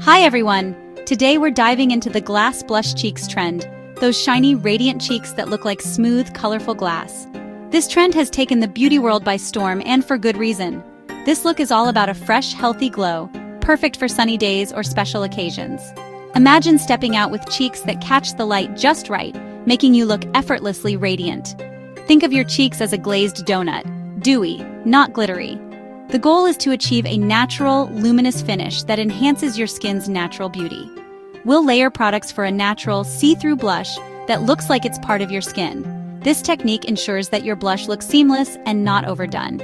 Hi everyone! Today we're diving into the glass blush cheeks trend, those shiny, radiant cheeks that look like smooth, colorful glass. This trend has taken the beauty world by storm, and for good reason. This look is all about a fresh, healthy glow, perfect for sunny days or special occasions. Imagine stepping out with cheeks that catch the light just right, making you look effortlessly radiant. Think of your cheeks as a glazed donut, dewy, not glittery. The goal is to achieve a natural, luminous finish that enhances your skin's natural beauty. We'll layer products for a natural, see-through blush that looks like it's part of your skin. This technique ensures that your blush looks seamless and not overdone.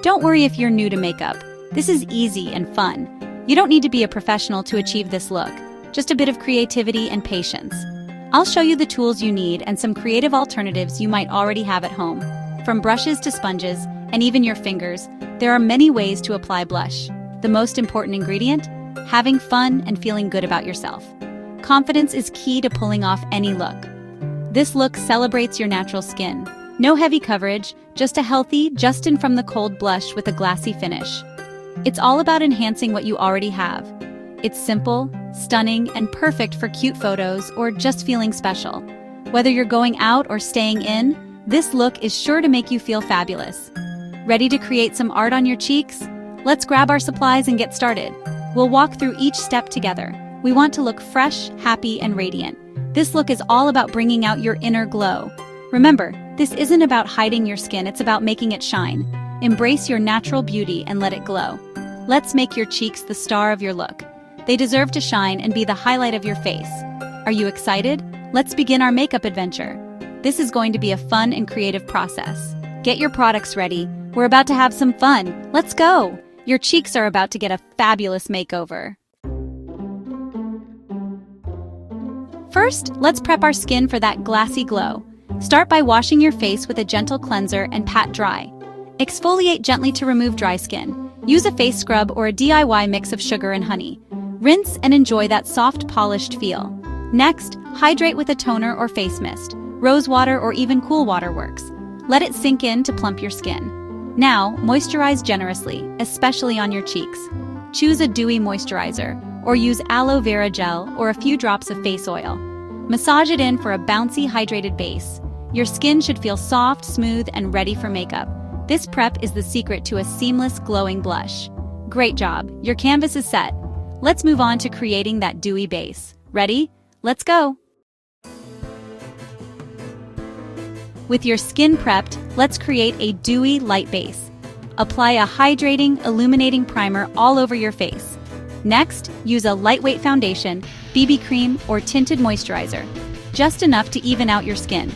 Don't worry if you're new to makeup. This is easy and fun. You don't need to be a professional to achieve this look, just a bit of creativity and patience. I'll show you the tools you need and some creative alternatives you might already have at home. From brushes to sponges, and even your fingers, there are many ways to apply blush. The most important ingredient? Having fun and feeling good about yourself. Confidence is key to pulling off any look. This look celebrates your natural skin. No heavy coverage, just a healthy, just-in-from-the-cold blush with a glassy finish. It's all about enhancing what you already have. It's simple, stunning, and perfect for cute photos or just feeling special. Whether you're going out or staying in, this look is sure to make you feel fabulous. Ready to create some art on your cheeks? Let's grab our supplies and get started. We'll walk through each step together. We want to look fresh, happy, and radiant. This look is all about bringing out your inner glow. Remember, this isn't about hiding your skin, it's about making it shine. Embrace your natural beauty and let it glow. Let's make your cheeks the star of your look. They deserve to shine and be the highlight of your face. Are you excited? Let's begin our makeup adventure. This is going to be a fun and creative process. Get your products ready. We're about to have some fun. Let's go! Your cheeks are about to get a fabulous makeover. First, let's prep our skin for that glassy glow. Start by washing your face with a gentle cleanser and pat dry. Exfoliate gently to remove dry skin. Use a face scrub or a DIY mix of sugar and honey. Rinse and enjoy that soft, polished feel. Next, hydrate with a toner or face mist. Rose water or even cool water works. Let it sink in to plump your skin. Now, moisturize generously, especially on your cheeks. Choose a dewy moisturizer, or use aloe vera gel or a few drops of face oil. Massage it in for a bouncy, hydrated base. Your skin should feel soft, smooth, and ready for makeup. This prep is the secret to a seamless, glowing blush. Great job! Your canvas is set. Let's move on to creating that dewy base. Ready? Let's go! With your skin prepped, let's create a dewy, light base. Apply a hydrating, illuminating primer all over your face. Next, use a lightweight foundation, BB cream, or tinted moisturizer, just enough to even out your skin.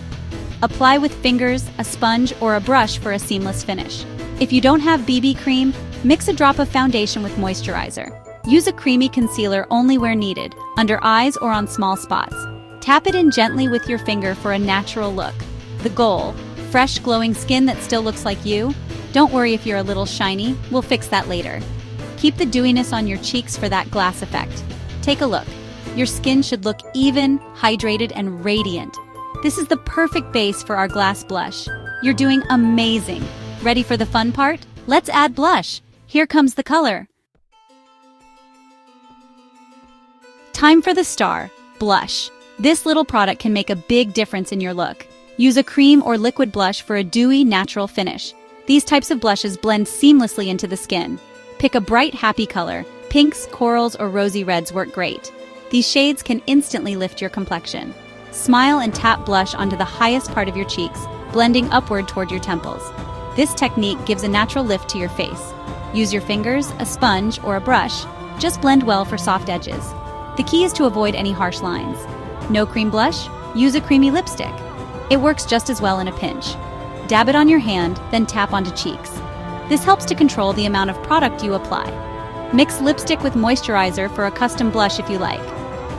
Apply with fingers, a sponge, or a brush for a seamless finish. If you don't have BB cream, mix a drop of foundation with moisturizer. Use a creamy concealer only where needed, under eyes or on small spots. Tap it in gently with your finger for a natural look. The goal: fresh, glowing skin that still looks like you. Don't worry if you're a little shiny, we'll fix that later. Keep the dewiness on your cheeks for that glass effect. Take a look. Your skin should look even, hydrated, and radiant. This is the perfect base for our glass blush. You're doing amazing. Ready for the fun part? Let's add blush. Here comes the color. Time for the star, blush. This little product can make a big difference in your look. Use a cream or liquid blush for a dewy, natural finish. These types of blushes blend seamlessly into the skin. Pick a bright, happy color. Pinks, corals, or rosy reds work great. These shades can instantly lift your complexion. Smile and tap blush onto the highest part of your cheeks, blending upward toward your temples. This technique gives a natural lift to your face. Use your fingers, a sponge, or a brush. Just blend well for soft edges. The key is to avoid any harsh lines. No cream blush? Use a creamy lipstick. It works just as well in a pinch. Dab it on your hand, then tap onto cheeks. This helps to control the amount of product you apply. Mix lipstick with moisturizer for a custom blush if you like.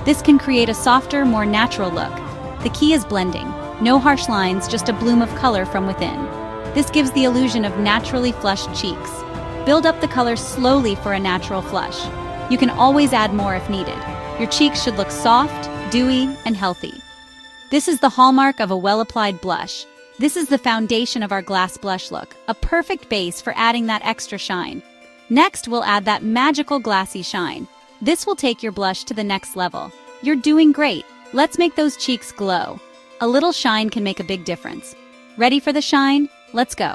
This can create a softer, more natural look. The key is blending. No harsh lines, just a bloom of color from within. This gives the illusion of naturally flushed cheeks. Build up the color slowly for a natural flush. You can always add more if needed. Your cheeks should look soft, dewy, and healthy. This is the hallmark of a well-applied blush. This is the foundation of our glass blush look, a perfect base for adding that extra shine. Next, we'll add that magical glassy shine. This will take your blush to the next level. You're doing great. Let's make those cheeks glow. A little shine can make a big difference. Ready for the shine? Let's go.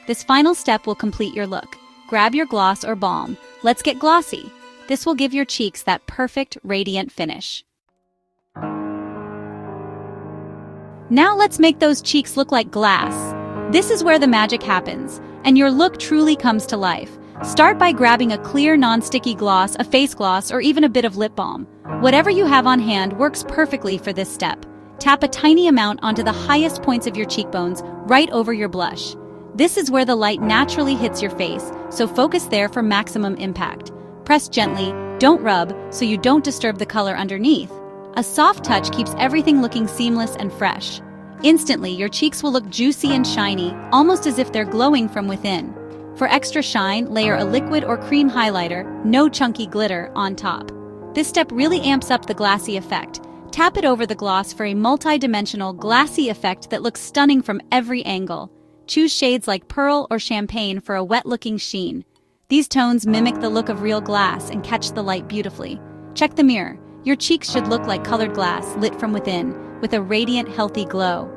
This final step will complete your look. Grab your gloss or balm. Let's get glossy. This will give your cheeks that perfect, radiant finish. Now let's make those cheeks look like glass. This is where the magic happens, and your look truly comes to life. Start by grabbing a clear, non-sticky gloss, a face gloss, or even a bit of lip balm. Whatever you have on hand works perfectly for this step. Tap a tiny amount onto the highest points of your cheekbones, right over your blush. This is where the light naturally hits your face, so focus there for maximum impact. Press gently, don't rub, so you don't disturb the color underneath. A soft touch keeps everything looking seamless and fresh. Instantly, your cheeks will look juicy and shiny, almost as if they're glowing from within. For extra shine, layer a liquid or cream highlighter, no chunky glitter, on top. This step really amps up the glassy effect. Tap it over the gloss for a multi-dimensional, glassy effect that looks stunning from every angle. Choose shades like pearl or champagne for a wet-looking sheen. These tones mimic the look of real glass and catch the light beautifully. Check the mirror. Your cheeks should look like colored glass lit from within, with a radiant, healthy glow.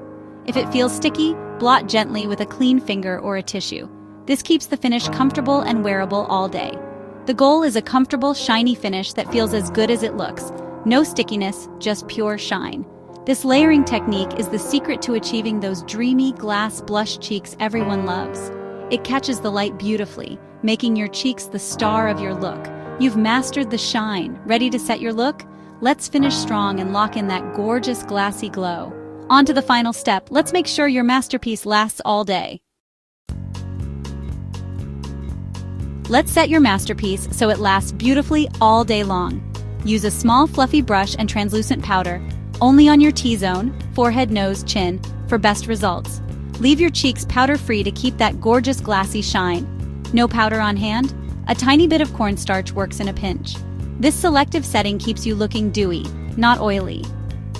If it feels sticky, blot gently with a clean finger or a tissue. This keeps the finish comfortable and wearable all day. The goal is a comfortable, shiny finish that feels as good as it looks. No stickiness, just pure shine. This layering technique is the secret to achieving those dreamy, glass blush cheeks everyone loves. It catches the light beautifully, making your cheeks the star of your look. You've mastered the shine. Ready to set your look? Let's finish strong and lock in that gorgeous glassy glow. On to the final step. Let's make sure your masterpiece lasts all day. Let's set your masterpiece so it lasts beautifully all day long. Use a small fluffy brush and translucent powder, only on your T-zone, forehead, nose, chin, for best results. Leave your cheeks powder-free to keep that gorgeous glassy shine. No powder on hand? A tiny bit of cornstarch works in a pinch. This selective setting keeps you looking dewy, not oily.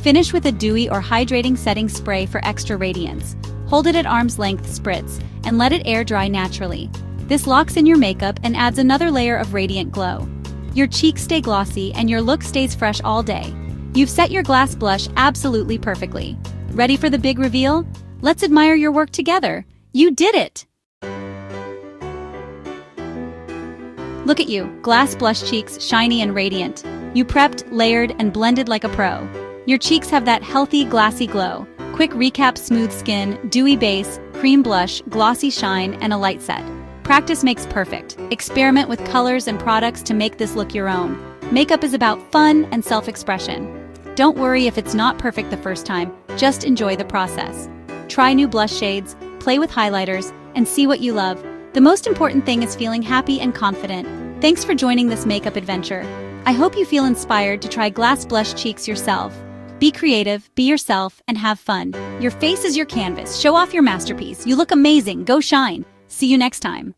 Finish with a dewy or hydrating setting spray for extra radiance. Hold it at arm's length spritz and let it air dry naturally. This locks in your makeup and adds another layer of radiant glow. Your cheeks stay glossy and your look stays fresh all day. You've set your glass blush absolutely perfectly. Ready for the big reveal? Let's admire your work together. You did it! Look at you, glass blush cheeks, shiny and radiant. You prepped, layered, and blended like a pro. Your cheeks have that healthy, glassy glow. Quick recap: smooth skin, dewy base, cream blush, glossy shine, and a light set. Practice makes perfect. Experiment with colors and products to make this look your own. Makeup is about fun and self-expression. Don't worry if it's not perfect the first time, just enjoy the process. Try new blush shades, play with highlighters, and see what you love. The most important thing is feeling happy and confident. Thanks for joining this makeup adventure. I hope you feel inspired to try glass blush cheeks yourself. Be creative, be yourself, and have fun. Your face is your canvas. Show off your masterpiece. You look amazing. Go shine. See you next time.